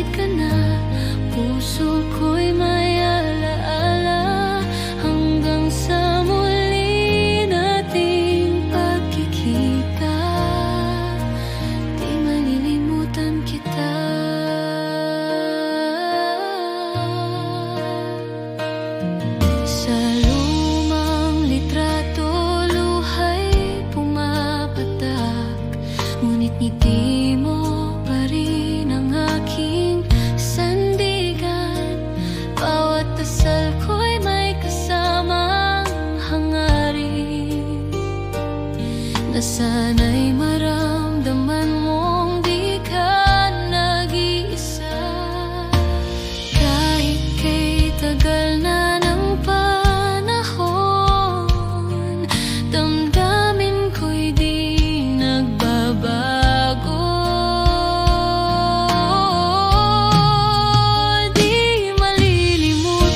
langit ka na, puso ko'y may alaala hanggang sa muli nating pagkikita. Di malilimutan kita. Sa lumang litrato, luha'y pumapatak, ngunit ngiti mo pa rin ang aking sandigan. Bawat dasal ko'y may kasamang hangarin, na sana'y maramdaman mong di ka nag-iisa. Kahit kay tagal na ng panahon, damdamin ko'y di nagbabago. Di malilimutan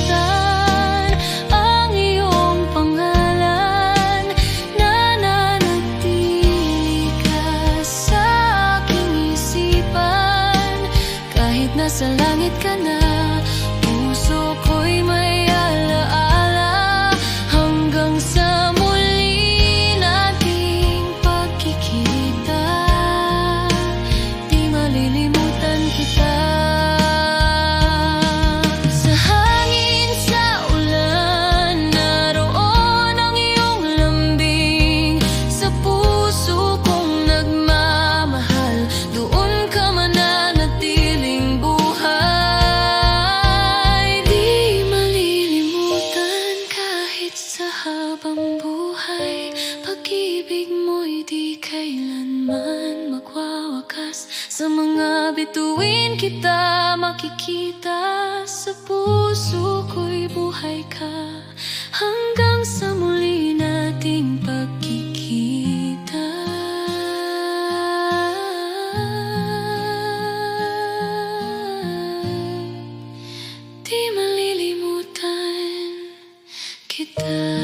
ang iyong pangalan, nananatili ka sa aking isipan. Kahit nasa langit ka na, puso ko'y may alaala hanggang sa muli nating pagkikita. Di malilimutan kita. Sa hangin, sa ulan, naroon ang iyong lambing. Sa puso kong nagmamahal, doon ka mananatiling buhay. Di malilimutan kahit sa habang buhay, pag-ibig mo'y di kailanman magwawakas. Sa mga bituin kita makikita, sa puso ko'y buhay ka hanggang sa muli nating pagkikita. Di malilimutan kita.